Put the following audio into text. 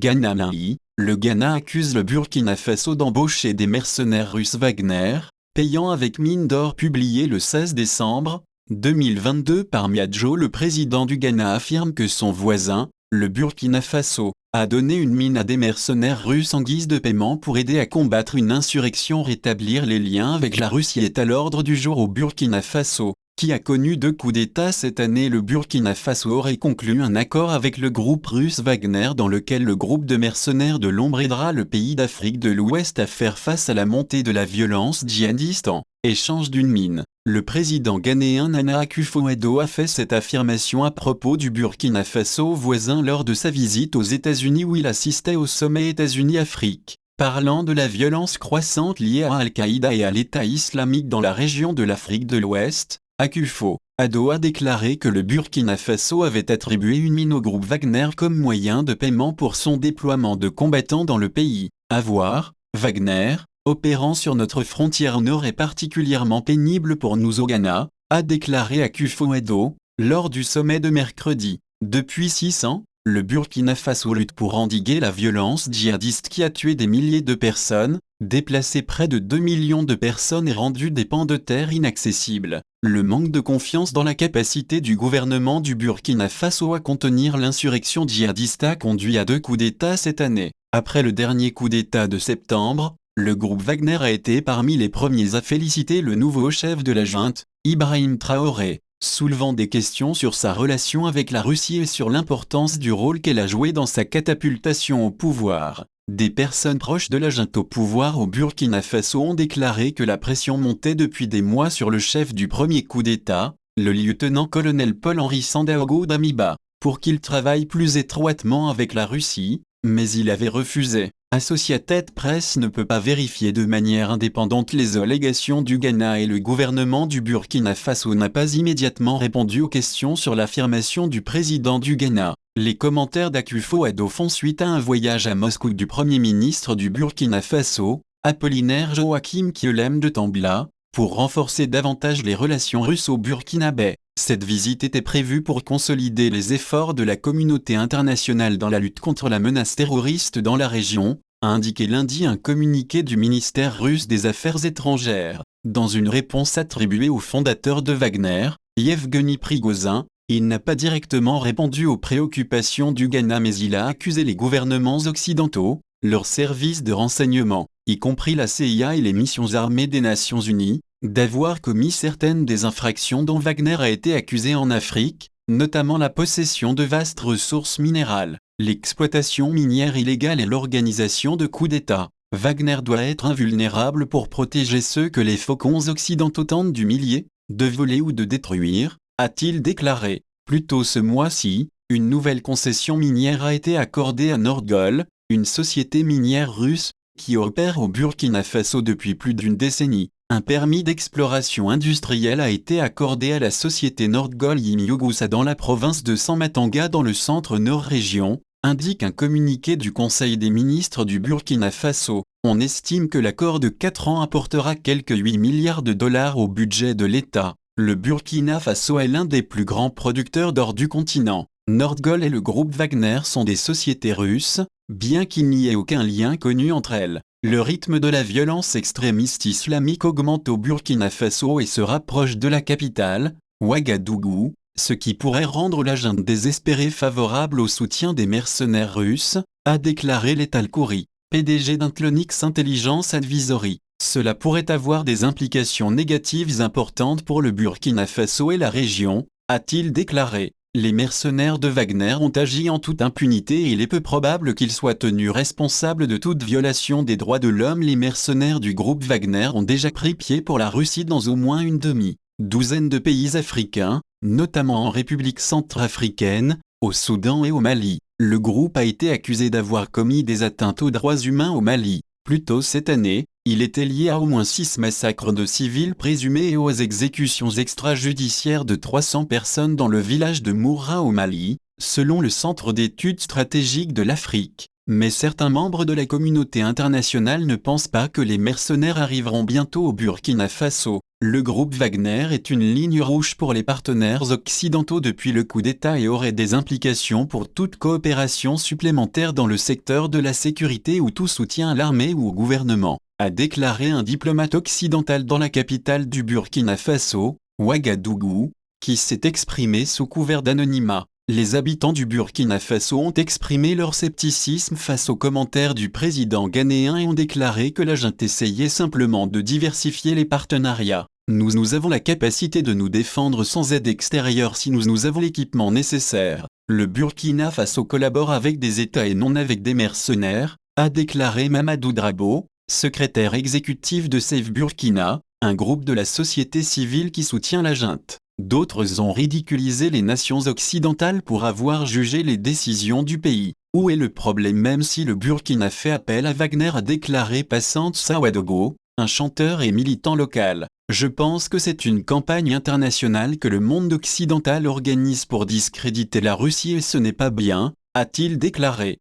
Ghana. Le Ghana accuse le Burkina Faso d'embaucher des mercenaires russes Wagner, payant avec mine d'or. Publié le 16 décembre 2022 par Miadjo, le président du Ghana affirme que son voisin, le Burkina Faso, a donné une mine à des mercenaires russes en guise de paiement pour aider à combattre une insurrection. Rétablir les liens avec la Russie est à l'ordre du jour au Burkina Faso, qui a connu 2 coups d'État cette année. Le Burkina Faso aurait conclu un accord avec le groupe russe Wagner dans lequel le groupe de mercenaires de l'ombre aidera le pays d'Afrique de l'Ouest à faire face à la montée de la violence djihadiste en échange d'une mine. Le président ghanéen Nana Akufo-Addo a fait cette affirmation à propos du Burkina Faso voisin lors de sa visite aux États-Unis où il assistait au sommet États-Unis-Afrique. Parlant de la violence croissante liée à Al-Qaïda et à l'État islamique dans la région de l'Afrique de l'Ouest, Akufo-Addo a déclaré que le Burkina Faso avait attribué une mine au groupe Wagner comme moyen de paiement pour son déploiement de combattants dans le pays. À voir, Wagner, opérant sur notre frontière nord est particulièrement pénible pour nous au Ghana, a déclaré Akufo-Addo, lors du sommet de mercredi. Depuis 6 ans, le Burkina Faso lutte pour endiguer la violence djihadiste qui a tué des milliers de personnes, déplacé près de 2 millions de personnes et rendu des pans de terre inaccessibles. Le manque de confiance dans la capacité du gouvernement du Burkina Faso à contenir l'insurrection djihadiste a conduit à 2 coups d'État cette année. Après le dernier coup d'État de septembre, le groupe Wagner a été parmi les premiers à féliciter le nouveau chef de la junte, Ibrahim Traoré, soulevant des questions sur sa relation avec la Russie et sur l'importance du rôle qu'elle a joué dans sa catapultation au pouvoir. Des personnes proches de la junte au pouvoir au Burkina Faso ont déclaré que la pression montait depuis des mois sur le chef du premier coup d'État, le lieutenant-colonel Paul-Henri Sandaogo Damiba, pour qu'il travaille plus étroitement avec la Russie, mais il avait refusé. Associated Press ne peut pas vérifier de manière indépendante les allégations du Ghana et le gouvernement du Burkina Faso n'a pas immédiatement répondu aux questions sur l'affirmation du président du Ghana. Les commentaires d'Akufo-Addo font suite à un voyage à Moscou du Premier ministre du Burkina Faso, Apollinaire Joachim Kyelem de Tambla, pour renforcer davantage les relations russo-burkinabais. Cette visite était prévue pour consolider les efforts de la communauté internationale dans la lutte contre la menace terroriste dans la région, a indiqué lundi un communiqué du ministère russe des Affaires étrangères. Dans une réponse attribuée au fondateur de Wagner, Yevgeny Prigozhin, il n'a pas directement répondu aux préoccupations du Ghana mais il a accusé les gouvernements occidentaux, leurs services de renseignement, y compris la CIA et les missions armées des Nations Unies, d'avoir commis certaines des infractions dont Wagner a été accusé en Afrique, notamment la possession de vastes ressources minérales, l'exploitation minière illégale et l'organisation de coups d'État. Wagner doit être invulnérable pour protéger ceux que les faucons occidentaux tentent d'humilier, de voler ou de détruire, a-t-il déclaré. Plus tôt ce mois-ci, une nouvelle concession minière a été accordée à Nordgold, une société minière russe, qui opère au Burkina Faso depuis plus d'une décennie. Un permis d'exploration industrielle a été accordé à la société Nordgold Yimyugusa dans la province de Samatanga dans le centre-nord région, indique un communiqué du Conseil des ministres du Burkina Faso. On estime que l'accord de 4 ans apportera quelques 8 milliards de dollars au budget de l'État. Le Burkina Faso est l'un des plus grands producteurs d'or du continent. Nordgold et le groupe Wagner sont des sociétés russes, bien qu'il n'y ait aucun lien connu entre elles. Le rythme de la violence extrémiste islamique augmente au Burkina Faso et se rapproche de la capitale, Ouagadougou, ce qui pourrait rendre la junte désespérée favorable au soutien des mercenaires russes, a déclaré Lethal Khouri, PDG d'Intlonix Intelligence Advisory. Cela pourrait avoir des implications négatives importantes pour le Burkina Faso et la région, a-t-il déclaré. Les mercenaires de Wagner ont agi en toute impunité et il est peu probable qu'ils soient tenus responsables de toute violation des droits de l'homme. Les mercenaires du groupe Wagner ont déjà pris pied pour la Russie dans au moins une demi-douzaine de pays africains, notamment en République centrafricaine, au Soudan et au Mali. Le groupe a été accusé d'avoir commis des atteintes aux droits humains au Mali. Plus tôt cette année, il était lié à au moins 6 massacres de civils présumés et aux exécutions extrajudiciaires de 300 personnes dans le village de Moura au Mali, selon le Centre d'études stratégiques de l'Afrique. Mais certains membres de la communauté internationale ne pensent pas que les mercenaires arriveront bientôt au Burkina Faso. Le groupe Wagner est une ligne rouge pour les partenaires occidentaux depuis le coup d'État et aurait des implications pour toute coopération supplémentaire dans le secteur de la sécurité ou tout soutien à l'armée ou au gouvernement, a déclaré un diplomate occidental dans la capitale du Burkina Faso, Ouagadougou, qui s'est exprimé sous couvert d'anonymat. Les habitants du Burkina Faso ont exprimé leur scepticisme face aux commentaires du président ghanéen et ont déclaré que la junte essayait simplement de diversifier les partenariats. Nous avons la capacité de nous défendre sans aide extérieure si nous avons l'équipement nécessaire. Le Burkina Faso collabore avec des États et non avec des mercenaires, a déclaré Mamadou Drabo, secrétaire exécutif de Save Burkina, un groupe de la société civile qui soutient la junte. D'autres ont ridiculisé les nations occidentales pour avoir jugé les décisions du pays. Où est le problème? Même si le Burkina fait appel à Wagner, a déclaré Passante Sawadogo, un chanteur et militant local. Je pense que c'est une campagne internationale que le monde occidental organise pour discréditer la Russie et ce n'est pas bien, a-t-il déclaré.